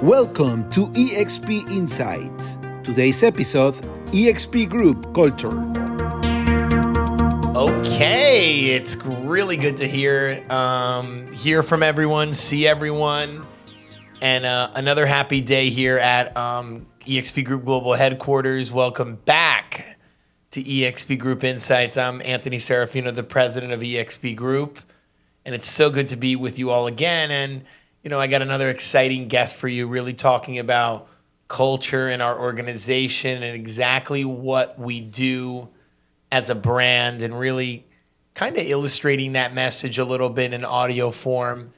Welcome to EXP Insights. Today's episode, EXP Group Culture. Okay, it's really good to hear from everyone, see everyone, and another happy day here at EXP Group Global Headquarters. Welcome back to EXP Group Insights. I'm Anthony Serafino, the president of EXP Group, and it's so good to be with you all again. And you know, I got another exciting guest for you, really talking about culture in our organization and exactly what we do as a brand, and really kind of illustrating that message a little bit in audio form.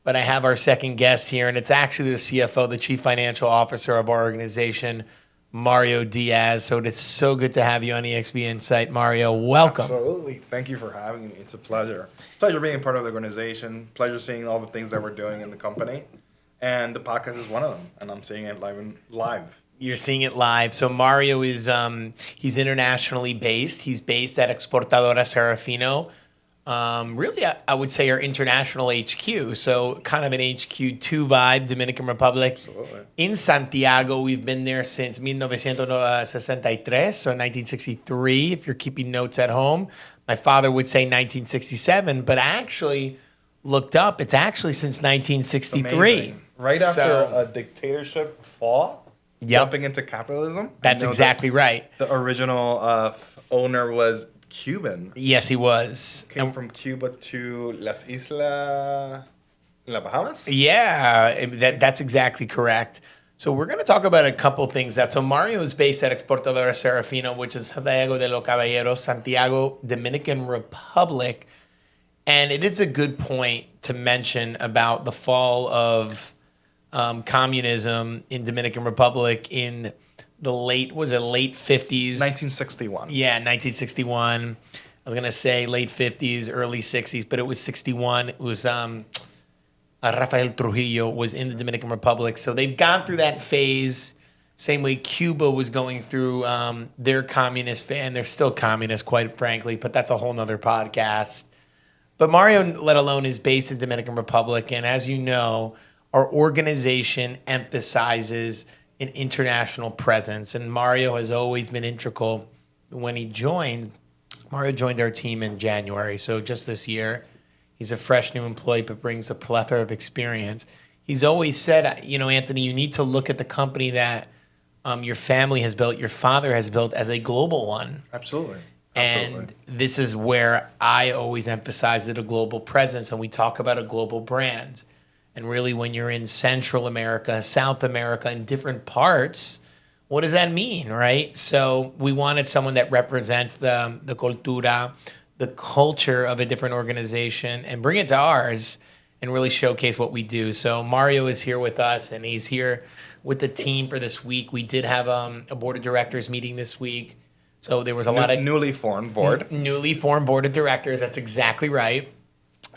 But I have our second guest here, and it's actually the CFO, the Chief Financial Officer of our organization, Mario Diaz. So it's so good to have you on EXP Insight. Mario, welcome. Absolutely. Thank you for having me. It's a pleasure. Pleasure being part of the organization. Pleasure seeing all the things that we're doing in the company. And the podcast is one of them. And I'm seeing it live. You're seeing it live. So Mario is he's internationally based. He's based at Exportadora Serafino. Really, I would say our international HQ. So kind of an HQ2 vibe, Dominican Republic. Absolutely. In Santiago, we've been there since 1963, so 1963, if you're keeping notes at home. My father would say 1967, but I actually looked up. It's actually since 1963. Amazing. Right after a dictatorship fall, jumping into capitalism. That's exactly right. The original owner was Cuban. Yes, he was. Came from Cuba to Las Islas, La Bahamas? Yeah, that's exactly correct. So we're going to talk about a couple things. So Mario is based at Exportadora Serafino, which is Santiago de los Caballeros, Santiago, Dominican Republic. And it is a good point to mention about the fall of communism in Dominican Republic in the late 50s? 1961. Yeah, 1961. I was going to say late 50s, early 60s, but it was 61. It was Rafael Trujillo was in the Dominican Republic. So they've gone through that phase, same way Cuba was going through their communist phase, and they're still communist, quite frankly, but that's a whole nother podcast. But Mario, let alone, is based in Dominican Republic, and as you know, our organization emphasizes an international presence, and Mario has always been integral. When he joined, Mario joined our team in January, so just this year. He's a fresh new employee, but brings a plethora of experience. He's always said, you know, Anthony, you need to look at the company that your family has built, your father has built, as a global one. Absolutely. And this is where I always emphasize that a global presence, and we talk about a global brand. And really, when you're in Central America, South America, in different parts, what does that mean, right? So we wanted someone that represents the cultura, the culture of a different organization, and bring it to ours and really showcase what we do. So Mario is here with us, and he's here with the team for this week. We did have a board of directors meeting this week. So there was a lot of newly formed board. Newly formed board of directors. That's exactly right.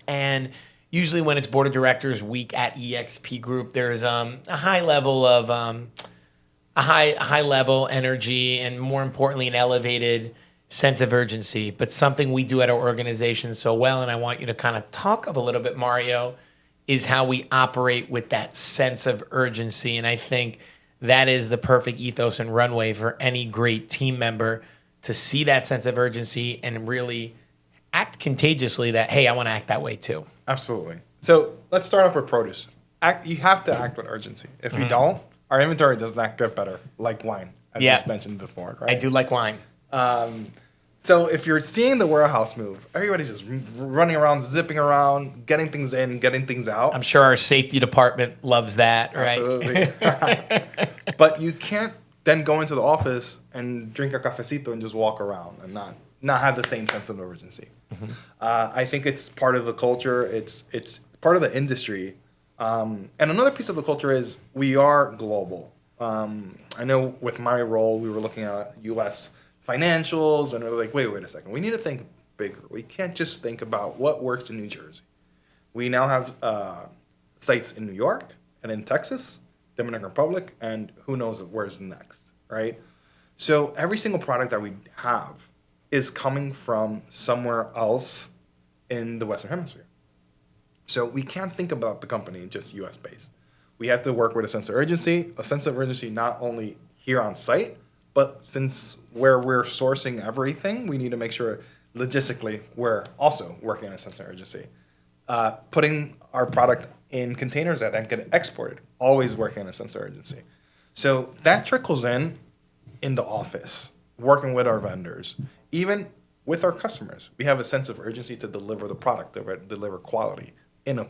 And usually when it's board of directors week at EXP Group, there's a high level of a high level energy, and more importantly, an elevated sense of urgency. But something we do at our organization so well, and I want you to kind of talk of a little bit, Mario, is how we operate with that sense of urgency. And I think that is the perfect ethos and runway for any great team member to see that sense of urgency and really act contagiously that, hey, I want to act that way too. Absolutely. So let's start off with produce. You have to act with urgency. If you don't, our inventory does not get better, like wine, as you mentioned before, right? I do like wine. So if you're seeing the warehouse move, everybody's just running around, zipping around, getting things in, getting things out. I'm sure our safety department loves that, right? Absolutely. But you can't then go into the office and drink a cafecito and just walk around and not have the same sense of urgency. Mm-hmm. I think it's part of the culture. It's part of the industry. And another piece of the culture is we are global. I know with my role, we were looking at U.S. financials, and we were like, wait a second. We need to think bigger. We can't just think about what works in New Jersey. We now have sites in New York and in Texas, Dominican Republic, and who knows where's next, right? So every single product that we have is coming from somewhere else in the Western Hemisphere. So we can't think about the company just U.S. based. we have to work with a sense of urgency not only here on site, but since where we're sourcing everything, we need to make sure logistically we're also working in a sense of urgency. Putting our product in containers that then get exported, always working in a sense of urgency. So that trickles in the office, working with our vendors, even with our customers. We have a sense of urgency to deliver the product, to deliver quality in a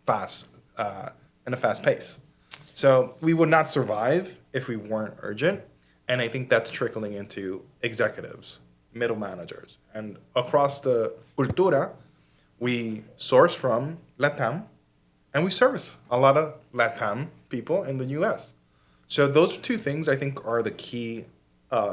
fast pace. So we would not survive if we weren't urgent, and I think that's trickling into executives, middle managers, and across the cultura, we source from LATAM, and we service a lot of LATAM people in the U.S. So those two things, I think, are the key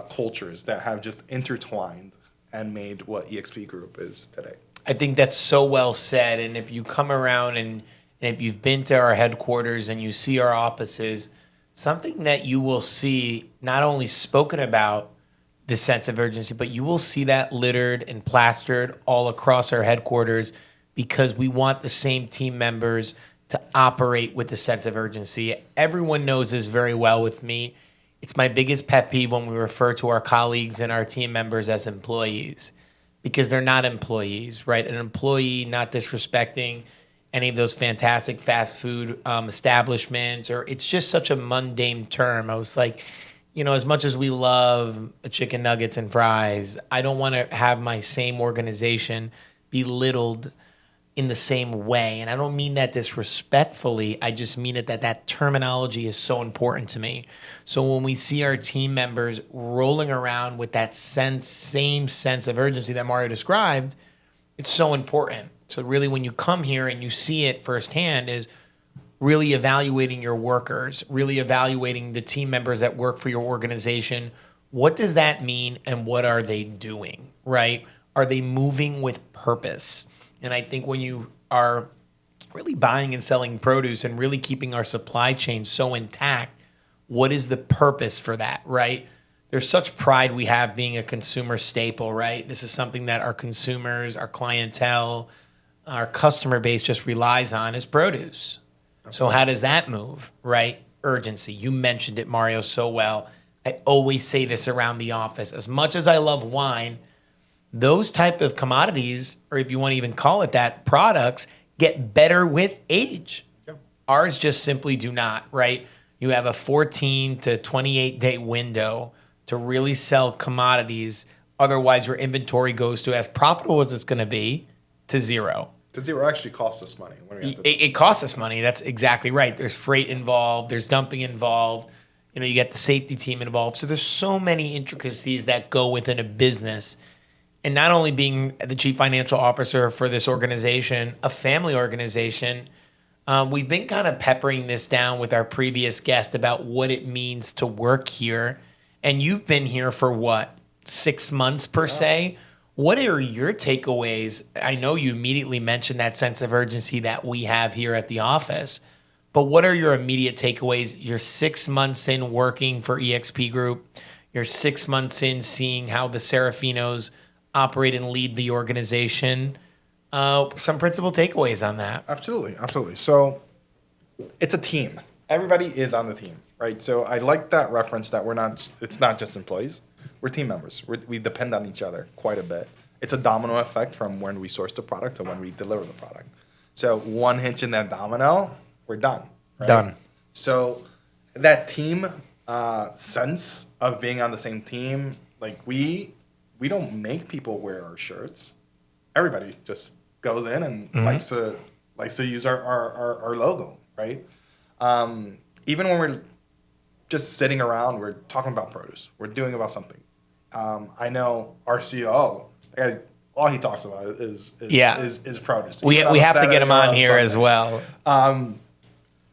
cultures that have just intertwined and made what EXP Group is today. I think that's so well said. And if you come around and if you've been to our headquarters and you see our offices, something that you will see not only spoken about this sense of urgency, but you will see that littered and plastered all across our headquarters because we want the same team members to operate with a sense of urgency. Everyone knows this very well with me. It's my biggest pet peeve when we refer to our colleagues and our team members as employees because they're not employees, right? An employee, not disrespecting any of those fantastic fast food establishments, or it's just such a mundane term. I was like, as much as we love chicken nuggets and fries, I don't want to have my same organization belittled in the same way. And I don't mean that disrespectfully. I just mean it that terminology is so important to me. So when we see our team members rolling around with that same sense of urgency that Mario described, it's so important. So really when you come here and you see it firsthand is really evaluating your workers, really evaluating the team members that work for your organization. What does that mean and what are they doing, right? Are they moving with purpose? And I think when you are really buying and selling produce and really keeping our supply chain so intact, what is the purpose for that, right? There's such pride we have being a consumer staple, right? This is something that our consumers, our clientele, our customer base just relies on is produce. Absolutely. So how does that move, right? Urgency. You mentioned it, Mario, so well. I always say this around the office. As much as I love wine, those type of commodities, or if you want to even call it that, products, get better with age. Yeah. Ours just simply do not, right? You have a 14 to 28-day window to really sell commodities. Otherwise, your inventory goes to as profitable as it's going to be to zero. To zero actually costs us money. It costs us money. That's exactly right. There's freight involved. There's dumping involved. You get the safety team involved. So there's so many intricacies that go within a business. And not only being the chief financial officer for this organization, a family organization, we've been kind of peppering this down with our previous guest about what it means to work here. And you've been here for what, 6 months per se? What are your takeaways? I know you immediately mentioned that sense of urgency that we have here at the office, but what are your immediate takeaways? You're 6 months in working for EXP Group. You're 6 months in seeing how the Serafinos operate and lead the organization. Some principal takeaways on that. Absolutely. So it's a team. Everybody is on the team, right? So I like that reference that it's not just employees. We're team members. We depend on each other quite a bit. It's a domino effect from when we source the product to when we deliver the product. So one hitch in that domino, we're done. Right? Done. So that team sense of being on the same team, like we don't make people wear our shirts. Everybody just goes in and likes to use our logo, right? Even when we're just sitting around, we're talking about produce. We're doing about something. I know our CEO, all he talks about is produce. We have to get him on here Sunday as well.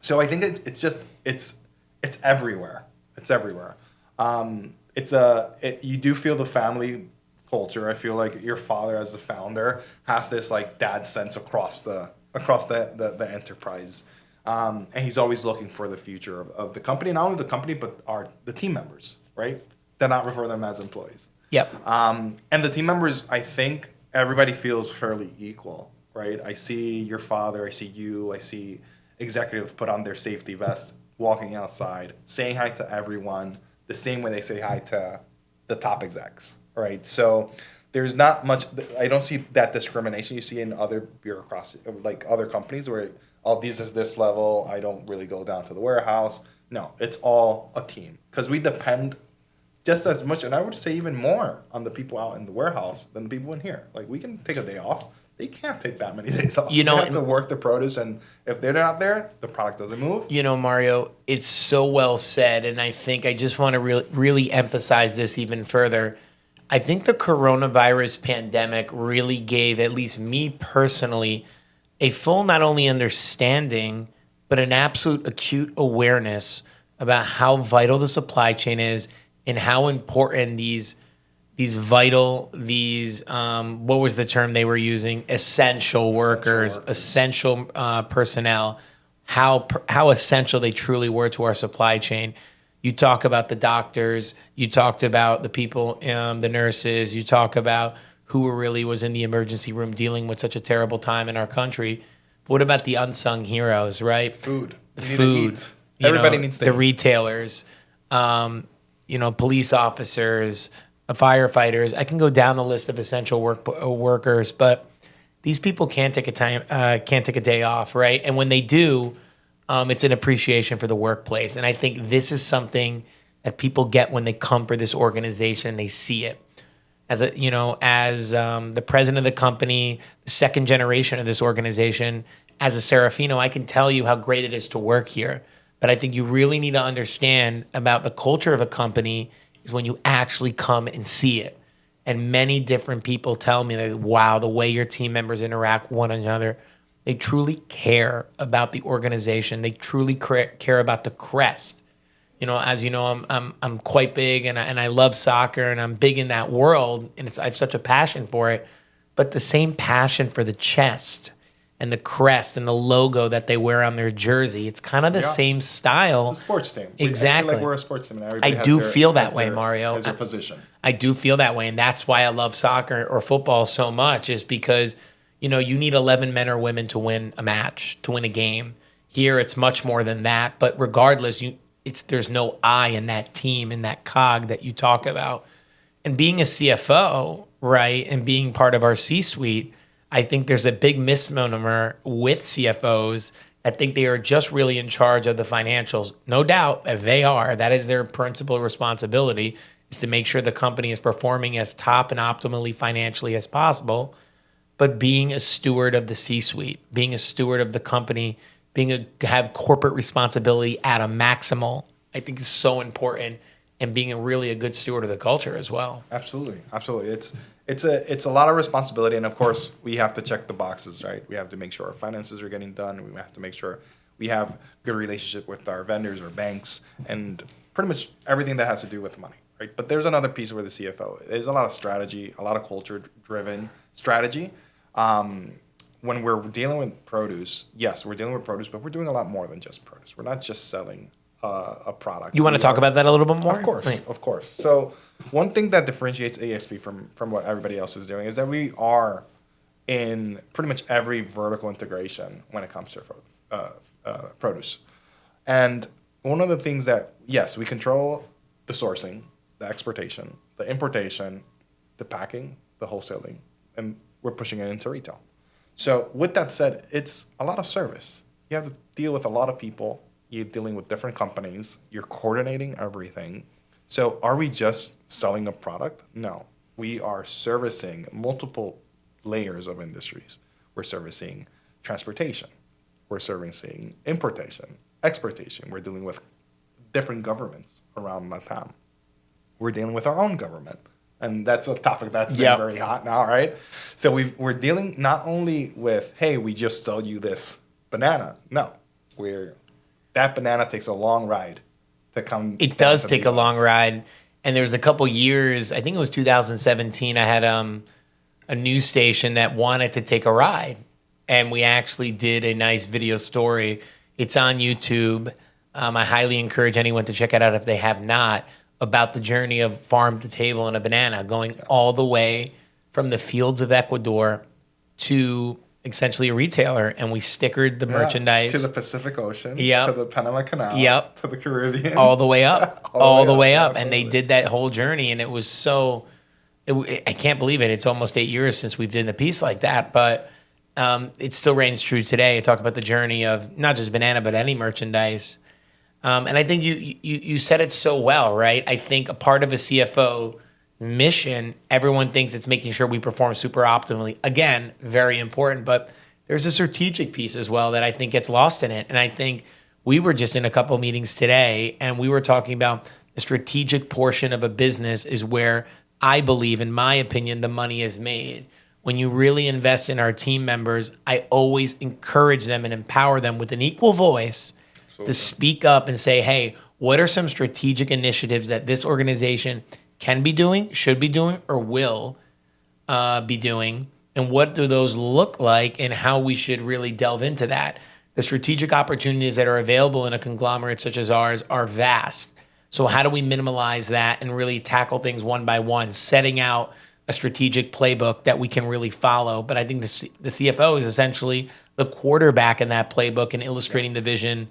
So I think it's everywhere. It's everywhere. You do feel the family culture. I feel like your father, as the founder, has this like dad sense across the enterprise, and he's always looking for the future of the company. Not only the company, but the team members, right? To not refer them as employees. Yep. And the team members, I think everybody feels fairly equal, right? I see your father, I see you, I see executives put on their safety vests walking outside, saying hi to everyone the same way they say hi to the top execs, right? So there's not much. I don't see that discrimination you see in other bureaucracy, like other companies, where this is this level. I don't really go down to the warehouse. No, it's all a team because we depend just as much, and I would say even more, on the people out in the warehouse than the people in here. Like, we can take a day off. They can't take that many days off. They have to work the produce, and if they're not there, the product doesn't move. Mario, it's so well said, and I think I just want to really emphasize this even further. I think the coronavirus pandemic really gave, at least me personally, a full not only understanding, but an absolute acute awareness about how vital the supply chain is and how important these what was the term they were using? Essential workers, essential personnel, how essential they truly were to our supply chain. You talk about the doctors, you talked about the people, the nurses, you talk about who really was in the emergency room dealing with such a terrible time in our country. But what about the unsung heroes, right? Food. The food. Everybody needs to eat. The retailers, police officers, firefighters. I can go down the list of essential workers, but these people can't take a day off, right? And when they do, it's an appreciation for the workplace. And I think this is something that people get when they come for this organization. They see it as the president of the company, the second generation of this organization. As a Serafino, I can tell you how great it is to work here. But I think you really need to understand about the culture of a company is when you actually come and see it. And many different people tell me that, wow, the way your team members interact with one another, they truly care about the organization. They truly care about the crest. As you know, I'm quite big and I love soccer and I'm big in that world and I have such a passion for it. But the same passion for the chest and the crest and the logo that they wear on their jersey, it's kind of the same style. It's a sports team. Exactly. I feel like we're a sports team. And everybody I do feel that way, Mario. As their position. I do feel that way, and that's why I love soccer or football so much, is because you need 11 men or women to win a match, to win a game. Here, it's much more than that. But regardless, there's no I in that team, in that cog that you talk about. And being a CFO, right, and being part of our C-suite, I think there's a big misnomer with CFOs that think they are just really in charge of the financials. No doubt they are. That is their principal responsibility, is to make sure the company is performing as top and optimally financially as possible. But being a steward of the C-suite, being a steward of the company, have corporate responsibility at a maximal, I think is so important, and being a good steward of the culture as well. Absolutely. It's a lot of responsibility, and of course we have to check the boxes, right? We have to make sure our finances are getting done. We have to make sure we have good relationship with our vendors or banks, and pretty much everything that has to do with money, right? But there's another piece with the CFO. There's a lot of strategy, a lot of culture-driven strategy. When we're dealing with produce, yes, we're dealing with produce, but we're doing a lot more than just produce. We're not just selling a product. You want to talk about that a little bit more? Of course. So one thing that differentiates AXP from what everybody else is doing is that we are in pretty much every vertical integration when it comes to produce. And one of the things that, yes, we control the sourcing, the exportation, the importation, the packing, the wholesaling, and we're pushing it into retail. So with that said, it's a lot of service. You have to deal with a lot of people. You're dealing with different companies. You're coordinating everything. So are we just selling a product? No. We are servicing multiple layers of industries. We're servicing transportation. We're servicing importation, exportation. We're dealing with different governments around Latam. We're dealing with our own government. And that's a topic that's been very hot now, right? So we're dealing not only with, hey, we just sell you this banana. No. That banana takes a long ride to come. It does take a long ride. And there was a couple years, I think it was 2017, I had a news station that wanted to take a ride. And we actually did a nice video story. It's on YouTube. I highly encourage anyone to check it out if they have not, about the journey of farm to table and a banana, going all the way from the fields of Ecuador to essentially a retailer, and we stickered the merchandise to the Pacific Ocean, Yep. to the Panama Canal, Yep. to the Caribbean, all the way up, all the way up. And they absolutely. did that whole journey, and it was so. I can't believe it. It's almost 8 years since we've done a piece like that, but it still reigns true today. I talk about the journey of not just banana, but any merchandise. And I think you said it so well, right? I think a part of a CFO mission, everyone thinks it's making sure we perform super optimally. Again, very important, but there's a strategic piece as well that I think gets lost in it. And I think we were just in a couple of meetings today, and we were talking about the strategic portion of a business is where I believe, in my opinion, the money is made. When you really invest in our team members, I always encourage them and empower them with an equal voice to speak up and say, hey, what are some strategic initiatives that this organization can be doing, should be doing, or will be doing? And what do those look like, and how we should really delve into that? The strategic opportunities that are available in a conglomerate such as ours are vast. So how do we minimize that and really tackle things one by one, setting out a strategic playbook that we can really follow? But I think the CFO is essentially the quarterback in that playbook and illustrating the vision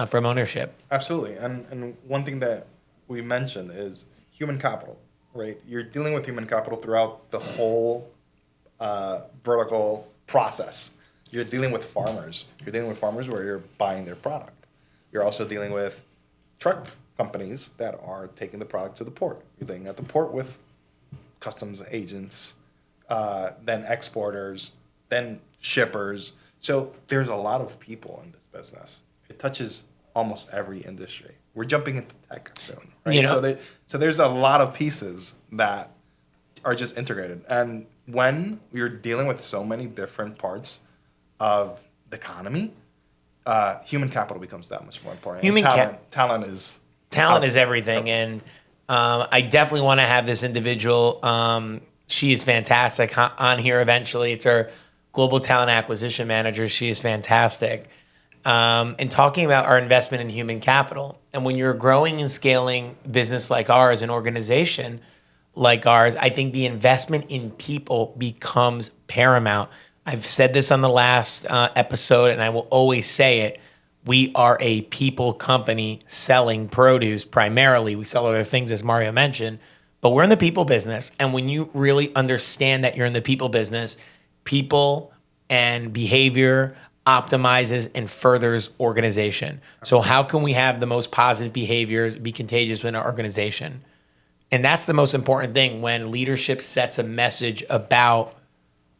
from ownership. Absolutely. And one thing that we mentioned is human capital, right? You're dealing with human capital throughout the whole vertical process. You're dealing with farmers. You're dealing with farmers where you're buying their product. You're also dealing with truck companies that are taking the product to the port. You're dealing at the port with customs agents, then exporters, then shippers. So there's a lot of people in this business. It touches almost every industry. We're jumping into tech soon, right? You know? So there's a lot of pieces that are just integrated. And when you're dealing with so many different parts of the economy, human capital becomes that much more important. Talent is everything, and I definitely want to have this individual. She is fantastic on here eventually. It's our global talent acquisition manager. She is fantastic. And talking about our investment in human capital. And when you're growing and scaling business like ours, an organization like ours, I think the investment in people becomes paramount. I've said this on the last episode, and I will always say it. We are a people company selling produce primarily. We sell other things, as Mario mentioned, but we're in the people business. And when you really understand that you're in the people business, people and behavior optimizes and furthers organization. So how can we have the most positive behaviors be contagious within our organization? And that's the most important thing when leadership sets a message about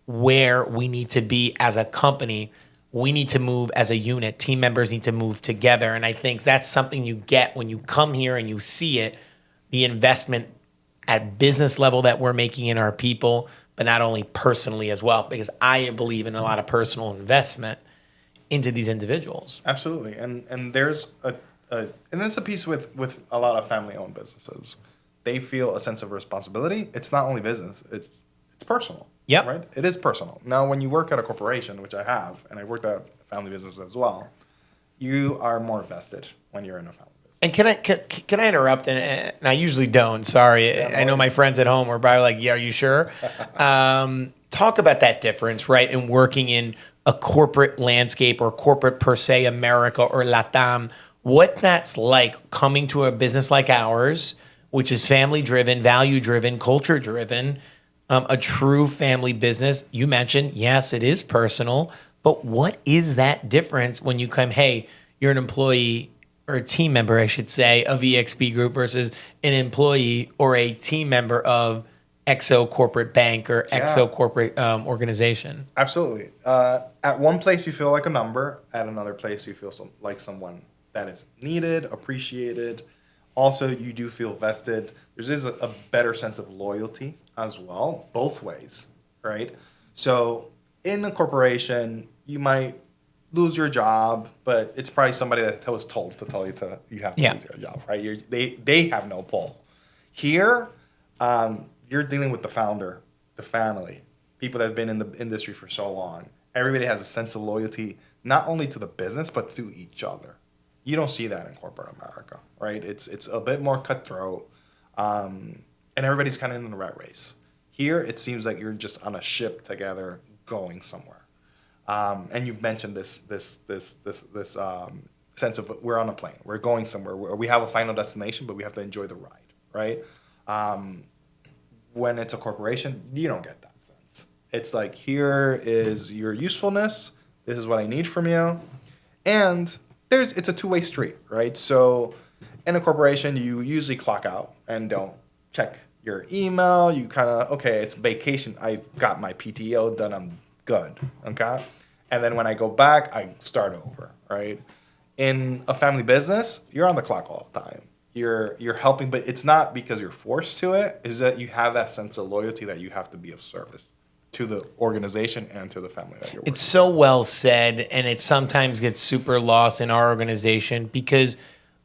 where we need to be as a company. We need to move as a unit. Team members need to move together. And I think that's something you get when you come here and you see it, the investment at business level that we're making in our people, but not only personally as well, because I believe in a lot of personal investment into these individuals. Absolutely. And there's and that's a piece with a lot of family-owned businesses. They feel a sense of responsibility. It's not only business, it's personal. Yep. Right? It is personal. Now, when you work at a corporation, which I have, and I worked at a family business as well, you are more vested when you're in a family business. And can I interrupt? And I usually don't. Sorry. Yeah, I know my friends at home are probably like, yeah, are you sure? Talk about that difference, right? In working in a corporate landscape or corporate per se, America or LATAM, what that's like coming to a business like ours, which is family driven, value driven, culture driven, a true family business. You mentioned, yes, it is personal, but what is that difference when you come, hey, you're an employee or a team member, I should say, of Exp Group versus an employee or a team member of XO Corporate Bank or XO Corporate Organization? Absolutely. At one place, you feel like a number. At another place, you feel like someone that is needed, appreciated. Also, you do feel vested. There's a better sense of loyalty as well, both ways, right? So in a corporation, you might lose your job, but it's probably somebody that was told to tell you you have to lose your job, right? They have no pull. Here, you're dealing with the founder, the family, people that have been in the industry for so long. Everybody has a sense of loyalty, not only to the business, but to each other. You don't see that in corporate America, right? It's a bit more cutthroat, and everybody's kind of in the rat race. Here, it seems like you're just on a ship together going somewhere. And you've mentioned this sense of we're on a plane, we're going somewhere, we have a final destination, but we have to enjoy the ride, right? When it's a corporation, you don't get that sense. It's like, here is your usefulness. This is what I need from you. And it's a two-way street, right? So in a corporation, you usually clock out and don't check your email. You kind of, okay, it's vacation. I got my PTO done. I'm good, okay? And then when I go back, I start over, right? In a family business, you're on the clock all the time. You're helping, but it's not because you're forced to it. Is that you have that sense of loyalty that you have to be of service to the organization and to the family that you're working. It's so well said, and it sometimes gets super lost in our organization because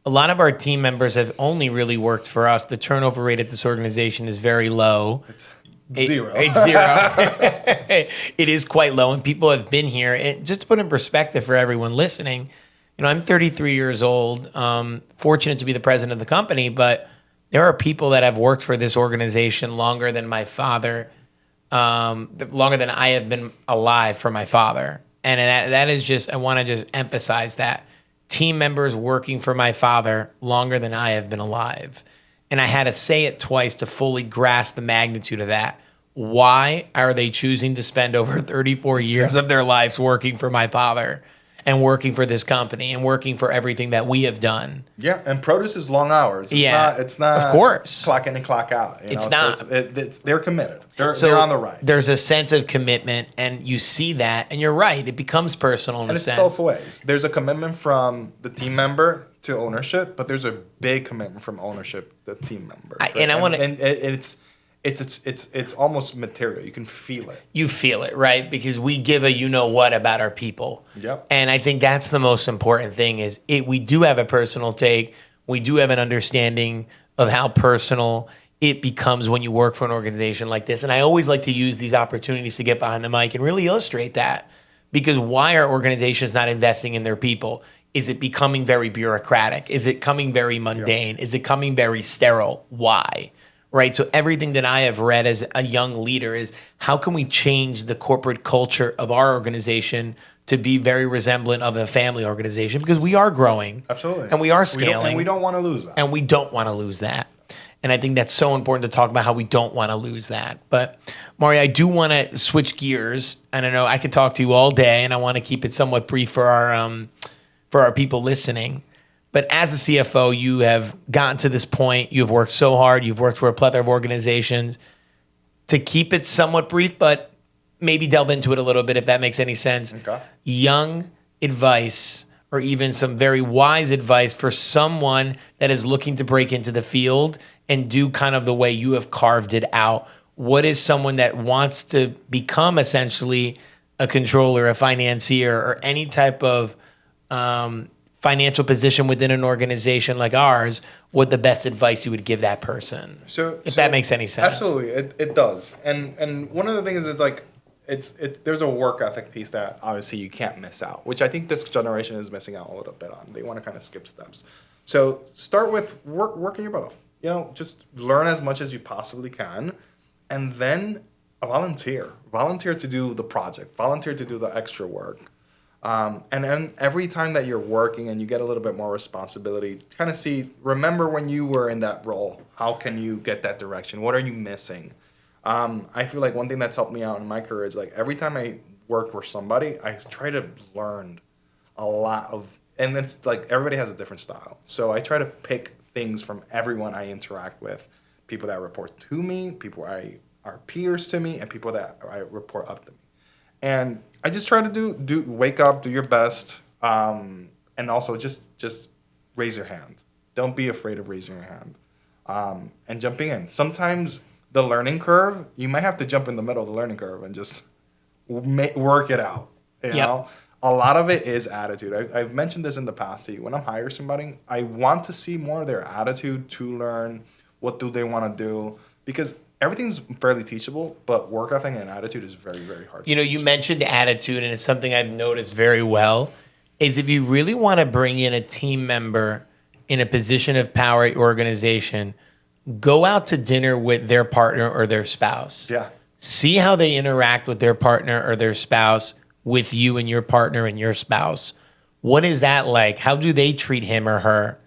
a lot of our team members have only really worked for us. The turnover rate at this organization is very low. It's zero. It's zero. It is quite low, and people have been here. And just to put in perspective for everyone listening, I'm 33 years old, fortunate to be the president of the company, but there are people that have worked for this organization longer than my father, longer than I have been alive for my father. And that is just, I want to just emphasize that. Team members working for my father longer than I have been alive. And I had to say it twice to fully grasp the magnitude of that. Why are they choosing to spend over 34 years of their lives working for my father and working for this company and working for everything that we have done? Yeah, and produce is long hours. It's not of course, clock in and clock out. It's not. So they're committed. They're on the right. There's a sense of commitment, and you see that, and you're right. It becomes personal in a sense. And it's both ways. There's a commitment from the team member to ownership, but there's a big commitment from ownership to the team member. It's almost material. You can feel it. You feel it, right? Because we give a you-know-what about our people. Yep. And I think that's the most important thing is we do have a personal take. We do have an understanding of how personal it becomes when you work for an organization like this. And I always like to use these opportunities to get behind the mic and really illustrate that. Because why are organizations not investing in their people? Is it becoming very bureaucratic? Is it becoming very mundane? Yep. Is it becoming very sterile? Why? Right. So everything that I have read as a young leader is how can we change the corporate culture of our organization to be very resemblant of a family organization? Because we are growing. Absolutely. And we are scaling. And we don't want to lose that. And we don't want to lose that. And I think that's so important to talk about how we don't want to lose that. But Mario, I do want to switch gears. And I know I could talk to you all day, and I want to keep it somewhat brief for our people listening. But as a CFO, you have gotten to this point. You've worked so hard. You've worked for a plethora of organizations. To keep it somewhat brief, but maybe delve into it a little bit if that makes any sense. Okay. Young advice or even some very wise advice for someone that is looking to break into the field and do kind of the way you have carved it out. What is someone that wants to become essentially a controller, a financier, or any type of financial position within an organization like ours, what the best advice you would give that person? If that makes any sense. Absolutely, it does. And one of the things is like there's a work ethic piece that obviously you can't miss out, which I think this generation is missing out a little bit on. They want to kind of skip steps. So start with working your butt off. Just learn as much as you possibly can, and then volunteer to do the project, volunteer to do the extra work. And then every time that you're working and you get a little bit more responsibility, kind of remember when you were in that role, how can you get that direction? What are you missing? I feel like one thing that's helped me out in my career is like every time I work for somebody, I try to learn a lot and it's like everybody has a different style. So I try to pick things from everyone I interact with, people that report to me, people are peers to me, and people that I report up to me. And I just try to wake up, do your best, and also just raise your hand. Don't be afraid of raising your hand and jumping in. Sometimes the learning curve, you might have to jump in the middle of the learning curve and just work it out. You know, a lot of it is attitude. I've mentioned this in the past to you. When I'm hiring somebody, I want to see more of their attitude to learn. What do they want to do? Because everything's fairly teachable, but work ethic and attitude is very, very hard to teach. You mentioned attitude, and it's something I've noticed very well, is if you really want to bring in a team member in a position of power at your organization, go out to dinner with their partner or their spouse. Yeah. See how they interact with their partner or their spouse with you and your partner and your spouse. What is that like? How do they treat him or her?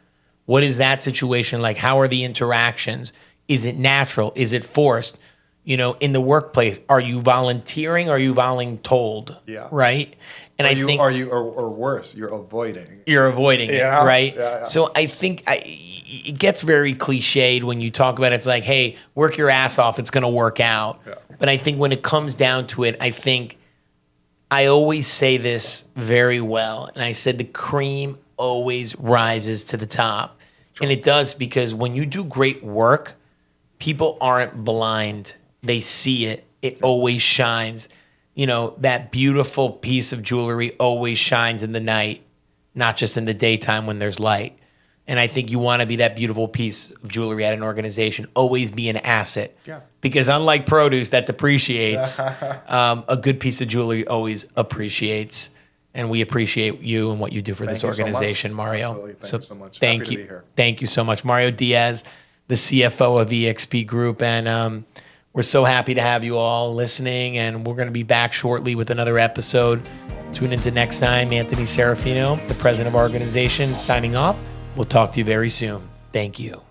What is that situation like? How are the interactions? Is it natural? Is it forced? You know, in the workplace, are you volunteering? Or are you voluntold? Yeah. Right. And or worse, you're avoiding. You're avoiding it, Yeah. right? Yeah. So I think it gets very cliched when you talk about it. It's like, hey, work your ass off. It's going to work out. Yeah. But I think when it comes down to it, I think I always say this very well. And I said the cream always rises to the top. And it does, because when you do great work, people aren't blind. They see it. It always shines. You know, that beautiful piece of jewelry always shines in the night, not just in the daytime when there's light. And I think you want to be that beautiful piece of jewelry at an organization, always be an asset. Yeah. Because unlike produce that depreciates, a good piece of jewelry always appreciates. And we appreciate you and what you do for this organization, Mario. Absolutely. Thank you so much. Thank Happy you. to be here. Thank you so much. Mario Diaz, the CFO of Exp Group. And we're so happy to have you all listening. And we're going to be back shortly with another episode. Tune into next time. Anthony Serafino, the president of our organization, signing off. We'll talk to you very soon. Thank you.